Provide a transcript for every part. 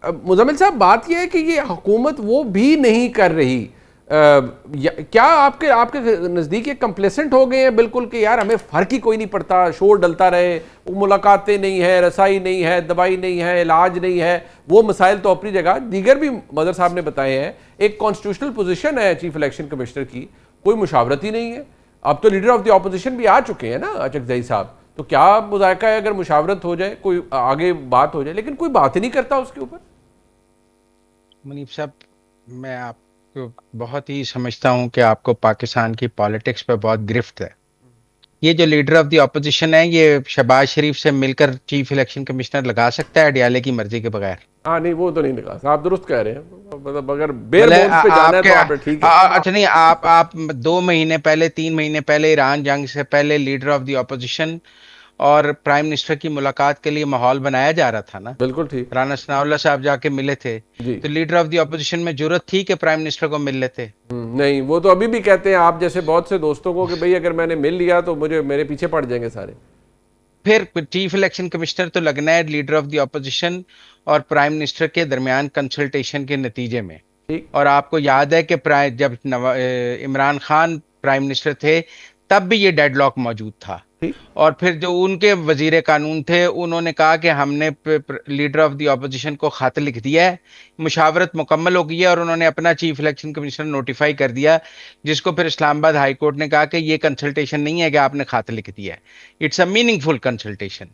مزمل صاحب بات یہ ہے کہ یہ حکومت وہ بھی نہیں کر رہی، کیا آپ کے نزدیک یہ کمپلیسنٹ ہو گئے ہیں بالکل کہ یار ہمیں فرق ہی کوئی نہیں پڑتا، شور ڈلتا رہے، ملاقاتیں نہیں ہے، رسائی نہیں ہے، دوائی نہیں ہے، علاج نہیں ہے، وہ مسائل تو اپنی جگہ دیگر بھی مدر صاحب نے بتائے ہیں. ایک کانسٹیٹیوشنل پوزیشن ہے چیف الیکشن کمشنر کی، کوئی مشاورت ہی نہیں ہے. اب تو لیڈر آف دی اپوزیشن بھی آ چکے ہیں نا اچکزئی صاحب، تو کیا مذائقہ ہے اگر مشاورت ہو جائے، کوئی آگے بات ہو جائے، لیکن کوئی بات ہی نہیں کرتا اس کے اوپر. منیب صاحب، میں آپ کو بہت ہی سمجھتا ہوں کہ آپ کو پاکستان کی پالیٹکس پہ بہت گرفت ہے. یہ جو لیڈر آف دی اپوزیشن ہے، یہ شہباز شریف سے مل کر چیف الیکشن کمشنر لگا سکتا ہے اڈیالے کی مرضی کے بغیر؟ ہاں نہیں، وہ تو نہیں لگا، آپ درست کہہ رہے ہیں. مطلب اگر بیئر بونز پہ جانا ہے تو آپ ٹھیک ہے. اچھا نہیں، آپ 2 مہینے پہلے 3 مہینے پہلے ایران جنگ سے پہلے لیڈر آف دی اپوزیشن اور پرائم منسٹر کی ملاقات کے لیے ماحول بنایا جا رہا تھا نا. بالکل ٹھیک. رانا ثناء اللہ صاحب جا کے ملے تھے، جی تو لیڈر آف دی اپوزیشن میں ضرورت تھی کہ پرائم منسٹر کو مل لیتے؟ نہیں، وہ تو ابھی بھی کہتے ہیں آپ جیسے بہت سے دوستوں کو کہ بھئی اگر میں نے مل لیا تو میرے پیچھے پڑ جائیں گے سارے. پھر چیف الیکشن کمشنر تو لگنا ہے لیڈر آف دی اپوزیشن اور پرائم منسٹر کے درمیان کنسلٹیشن کے نتیجے میں. ٹھیک. اور آپ کو یاد ہے کہ جب عمران خان پرائم منسٹر تھے تب بھی یہ ڈیڈ لاک موجود تھا. اور پھر جو ان کے وزیر قانون تھے انہوں نے کہا کہ ہم نے لیڈر آف دی اپوزیشن کو خط لکھ دیا ہے، مشاورت مکمل ہو گئی ہے، اور انہوں نے اپنا چیف الیکشن کمشنر نوٹیفائی کر دیا، جس کو پھر اسلام آباد ہائی کورٹ نے کہا کہ یہ کنسلٹیشن نہیں ہے کہ آپ نے خط لکھ دیا ہے، it's a meaningful consultation.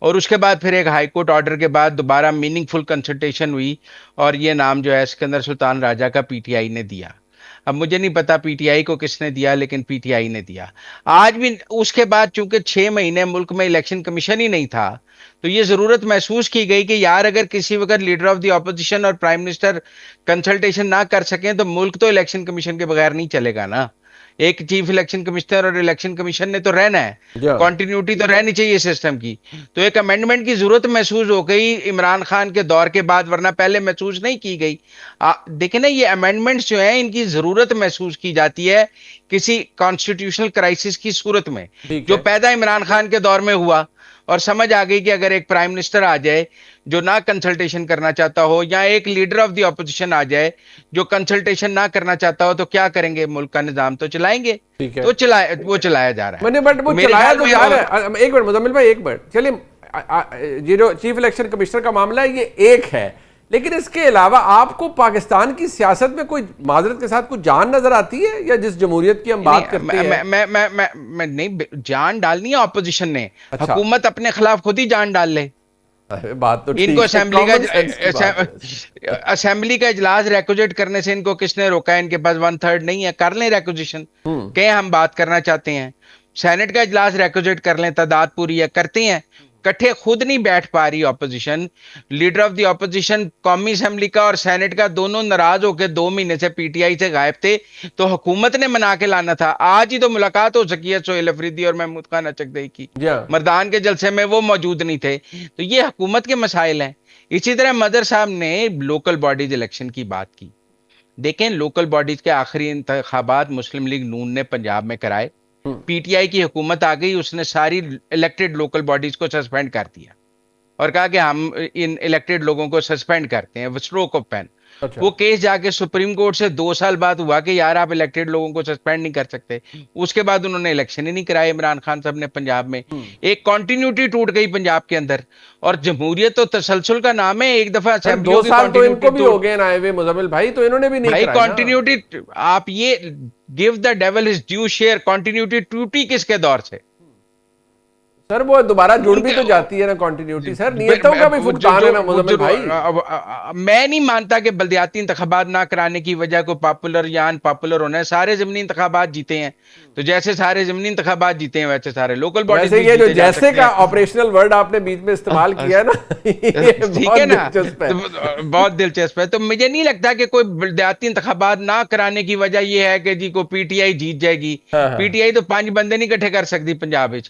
اور اس کے بعد پھر ایک ہائی کورٹ آرڈر کے بعد دوبارہ میننگ فل کنسلٹیشن ہوئی، اور یہ نام جو ہے سکندر سلطان راجہ کا پی ٹی آئی نے دیا. اب مجھے نہیں پتا پی ٹی آئی کو کس نے دیا، لیکن پی ٹی آئی نے دیا. آج بھی اس کے بعد چونکہ 6 مہینے ملک میں الیکشن کمیشن ہی نہیں تھا، تو یہ ضرورت محسوس کی گئی کہ یار اگر کسی وقت لیڈر آف دی اپوزیشن اور پرائم منسٹر کنسلٹیشن نہ کر سکیں تو ملک تو الیکشن کمیشن کے بغیر نہیں چلے گا نا. ایک چیف الیکشن کمشنر اور الیکشن کمیشن نے تو رہنا ہے، کنٹینیوٹی تو رہنی چاہیے سسٹم کی. تو ایک امینڈمنٹ کی ضرورت محسوس ہو گئی عمران خان کے دور کے بعد، ورنہ پہلے محسوس نہیں کی گئی. دیکھیں نا، یہ امینڈمنٹس جو ہیں ان کی ضرورت محسوس کی جاتی ہے کسی کانسٹیٹیوشنل کرائسس کی صورت میں، جو پیدا عمران خان کے دور میں ہوا، اور سمجھ آ گئی کہ اگر ایک پرائم منسٹر آ جائے جو نہ کنسلٹیشن کرنا چاہتا ہو، یا ایک لیڈر آف دی اپوزیشن آ جائے جو کنسلٹیشن نہ کرنا چاہتا ہو، تو کیا کریں گے؟ ملک کا نظام تو چلائیں گے. تو وہ چلایا جا رہا ہے. بٹ وہ چلایا تو جا رہا ہے. ایک منٹ مزمل بھائی، ایک منٹ چلیے. یہ جو چیف الیکشن کمشنر کا معاملہ ہے یہ ایک ہے، لیکن اس کے علاوہ آپ کو پاکستان کی سیاست میں کوئی معذرت کے ساتھ کوئی جان نظر آتی ہے، یا جس جمہوریت کی ہم بات کرتے ہیں؟ میں نہیں، جان ڈالنی ہے اپوزیشن نے، حکومت اپنے خلاف خود ہی جان ڈال لے. بات تو ان کو اسمبلی کا اجلاس ریکوجیٹ کرنے سے ان کو کس نے روکا ہے؟ ان کے پاس 1/3 نہیں ہے، کر لیں ریکوجیشن، کہ ہم بات کرنا چاہتے ہیں. سینٹ کا اجلاس ریکوجیٹ کر لیں، تعداد پوری ہے، کرتے ہیں. کٹھے خود نہیں بیٹھ پا رہی opposition. Leader of the opposition قومی اسمبلی کا اور سینٹ کا دونوں ناراض ہو کے 2 مہینے سے پی ٹی آئی سے غائب تھے، تو حکومت نے منا کے لانا تھا. آج ہی تو ملاقات ہو سکی ہے سہیل افریدی اور محمود خان اچکزئی کی، مردان کے جلسے میں وہ موجود نہیں تھے. تو یہ حکومت کے مسائل ہیں. اسی طرح مدر صاحب نے لوکل باڈیز الیکشن کی بات کی. دیکھیں، لوکل باڈیز کے آخری انتخابات مسلم لیگ نون نے پنجاب میں کرائے. پی ٹی آئی کی حکومت آ گئی، اس نے ساری الیکٹڈ لوکل باڈیز کو سسپینڈ کر دیا اور کہا کہ ہم ان الیکٹڈ لوگوں کو سسپینڈ کرتے ہیں اسٹروک آف پین. وہ کیس جا کے سپریم کورٹ سے 2 سال بعد ہوا کہ یار آپ الیکٹڈ لوگوں کو سسپینڈ نہیں کر سکتے. اس کے بعد انہوں نے الیکشن ہی نہیں کرائے عمران خان صاحب نے پنجاب میں. ایک کنٹینیوٹی ٹوٹ گئی پنجاب کے اندر. اور جمہوریت تو تسلسل کا نام ہے. ایک دفعہ 2 سال تو ان کو بھی ہو گئے نا آئے ہوئے مزمل بھائی، تو انہوں نے بھی نہیں کرایا. کنٹینیوٹی، آپ یہ give the devil his due share، continuity ٹوٹی کس کے دور سے؟ سر وہ دوبارہ جڑ بھی تو جاتی ہے نا کنٹینیوٹی. سر نیتوں کا بھی فقدان ہے نا مزمل بھائی. میں نہیں مانتا کہ بلدیاتی انتخابات نہ کرانے کی وجہ کو پاپولر یا ان پاپولر ہونا ہے. سارے ضمنی انتخابات جیتے ہیں، تو جیسے سارے ضمنی انتخابات جیتے ہیں ویسے سارے لوکل باڈیز یہ جو جیسے کا آپریشنل ورڈ آپ نے بیچ میں استعمال کیا ہے نا، ٹھیک ہے نا، بہت دلچسپ ہے. تو مجھے نہیں لگتا کہ کوئی بلدیاتی انتخابات نہ کرانے کی وجہ یہ ہے کہ جی کو پی ٹی آئی جیت جائے گی. پی ٹی آئی تو 5 بندے نہیں اکٹھے کر سکتی پنجاب وچ،